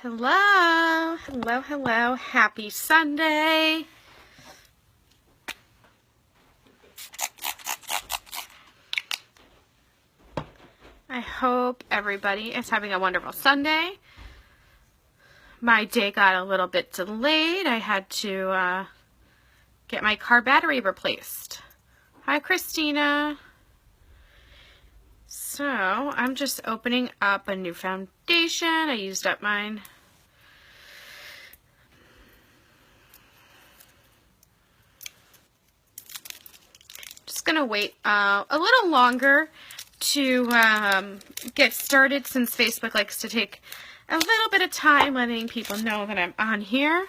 Hello, hello, hello. Happy Sunday. I hope everybody is having a wonderful Sunday. My day got a little bit delayed. I had to get my car battery replaced. Hi, Christina. So, I'm just opening up a new foundation. I used up mine. Just gonna wait a little longer to get started, since Facebook likes to take a little bit of time letting people know that I'm on here.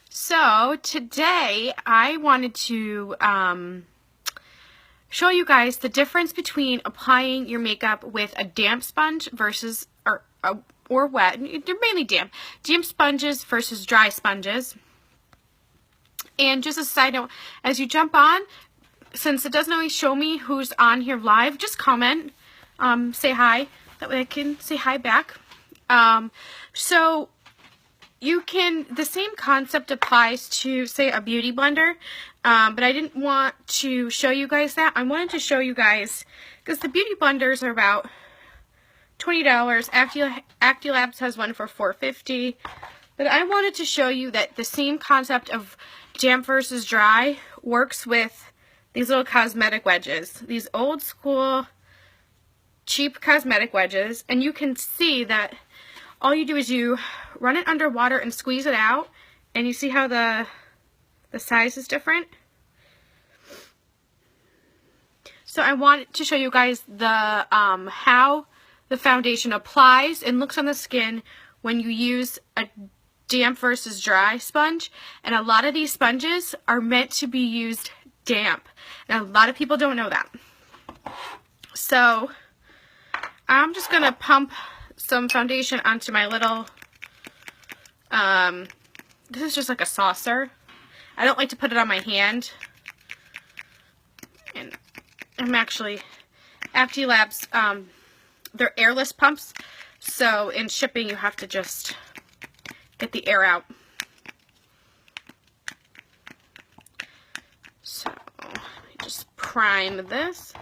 So today I wanted to show you guys the difference between applying your makeup with a damp sponge versus or wet. They're mainly damp sponges versus dry sponges. And just a side note, as you jump on, since it doesn't always show me who's on here live, just comment, say hi, that way I can say hi back. So you can, the same concept applies to, say, a beauty blender, but I didn't want to show you guys that. I wanted to show you guys, because the beauty blenders are about $20. Actilabs has one for $4.50, but I wanted to show you that the same concept of damp versus dry works with these little cosmetic wedges, these old school cheap cosmetic wedges, and you can see that all you do is you run it under water and squeeze it out, and you see how the size is different. So I wanted to show you guys the how the foundation applies and looks on the skin when you use a damp versus dry sponge. And a lot of these sponges are meant to be used damp, and a lot of people don't know that. So I'm just gonna pump some foundation onto my little, this is just like a saucer. I don't like to put it on my hand. And I'm actually, Actilabs, they're airless pumps, so in shipping you have to just get the air out. So, let me just prime this.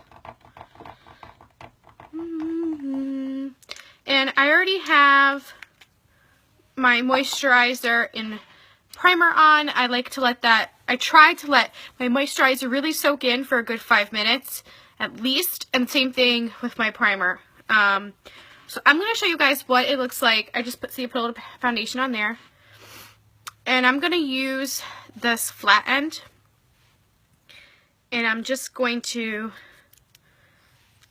And I already have my moisturizer and primer on. I like to let that, I try to let my moisturizer really soak in for a good 5 minutes at least, and same thing with my primer. So I'm going to show you guys what it looks like. I just put a little foundation on there, and I'm going to use this flat end, and I'm just going to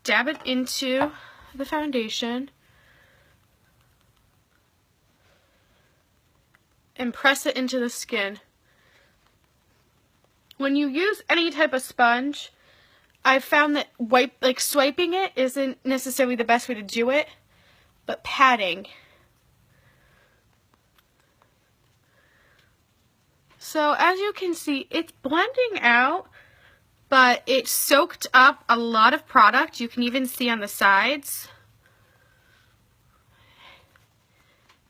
dab it into the foundation and press it into the skin. When you use any type of sponge, I've found that swiping it isn't necessarily the best way to do it, but patting. So as you can see, it's blending out, but it soaked up a lot of product. You can even see on the sides.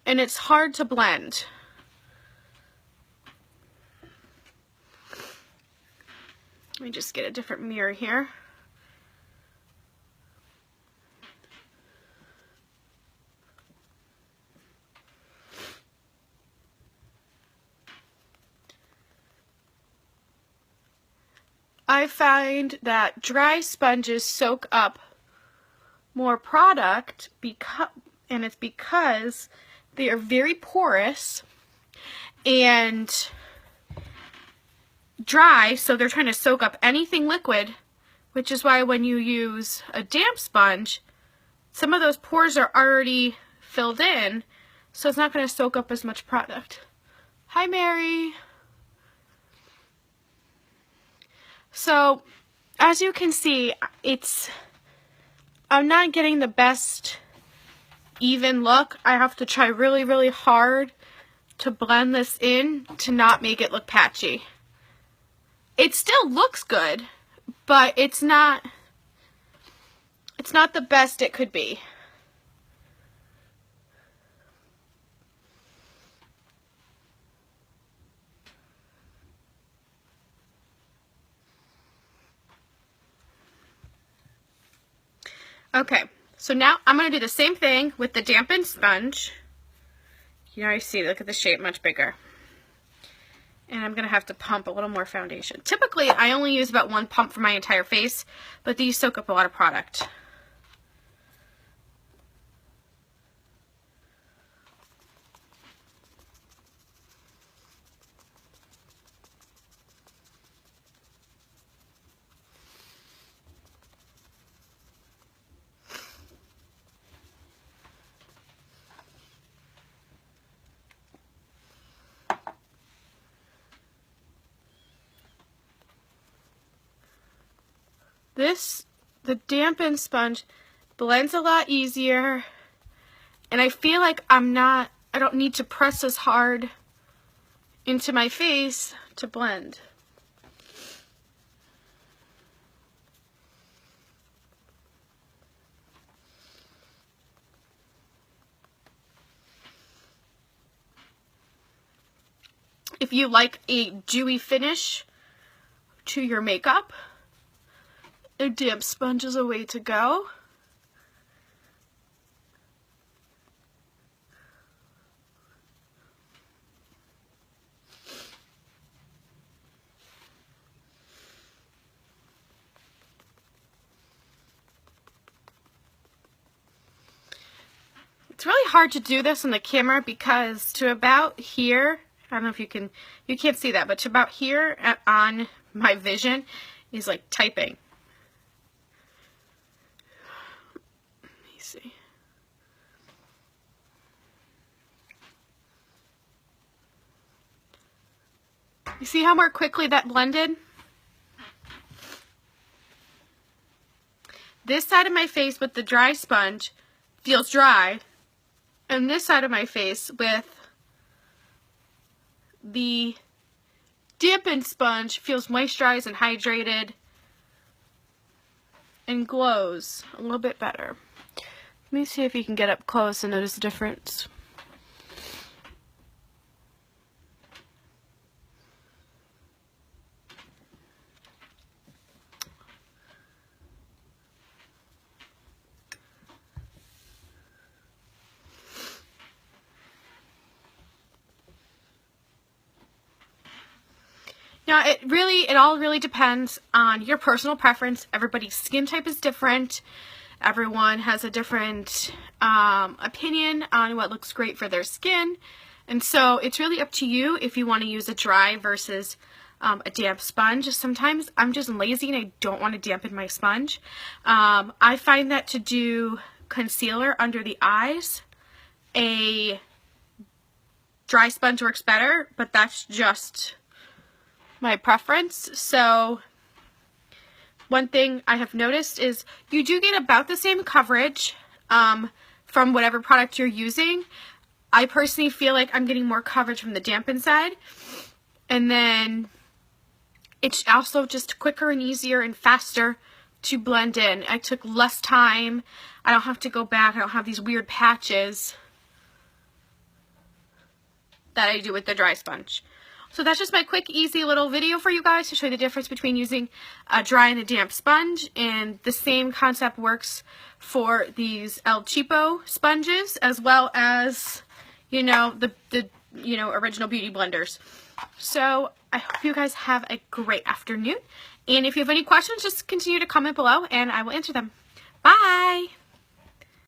And it's hard to blend. Let me just get a different mirror here. I find that dry sponges soak up more product, and it's because they are very porous and dry, so they're trying to soak up anything liquid, which is why when you use a damp sponge, some of those pores are already filled in, so it's not going to soak up as much product. Hi, Mary. So as you can see, I'm not getting the best even look. I have to try really, really hard to blend this in to not make it look patchy. It still looks good, but it's not the best it could be. Okay, so now I'm going to do the same thing with the dampened sponge. You know, I see, look at the shape, much bigger. And I'm going to have to pump a little more foundation. Typically, I only use about 1 pump for my entire face, but these soak up a lot of product. The dampened sponge blends a lot easier, and I feel like I don't need to press as hard into my face to blend. If you like a dewy finish to your makeup, a damp sponge is a way to go. It's really hard to do this on the camera because to about here, I don't know if you can't see that, but to about here on my vision is like typing. Let me see. You see how more quickly that blended? This side of my face with the dry sponge feels dry, and this side of my face with the dampened sponge feels moisturized and hydrated and glows a little bit better. Let me see if you can get up close and notice the difference. Now, it all really depends on your personal preference. Everybody's skin type is different. Everyone has a different opinion on what looks great for their skin. And so it's really up to you if you want to use a dry versus a damp sponge. Sometimes I'm just lazy and I don't want to dampen my sponge. I find that to do concealer under the eyes, a dry sponge works better, but that's just my preference. So one thing I have noticed is you do get about the same coverage from whatever product you're using. I personally feel like I'm getting more coverage from the dampened side, and then it's also just quicker and easier and faster to blend in. I took less time. I don't have to go back. I don't have these weird patches that I do with the dry sponge. So that's just my quick, easy little video for you guys to show you the difference between using a dry and a damp sponge. And the same concept works for these El Cheapo sponges, as well as, you know, the original beauty blenders. So I hope you guys have a great afternoon. And if you have any questions, just continue to comment below and I will answer them. Bye!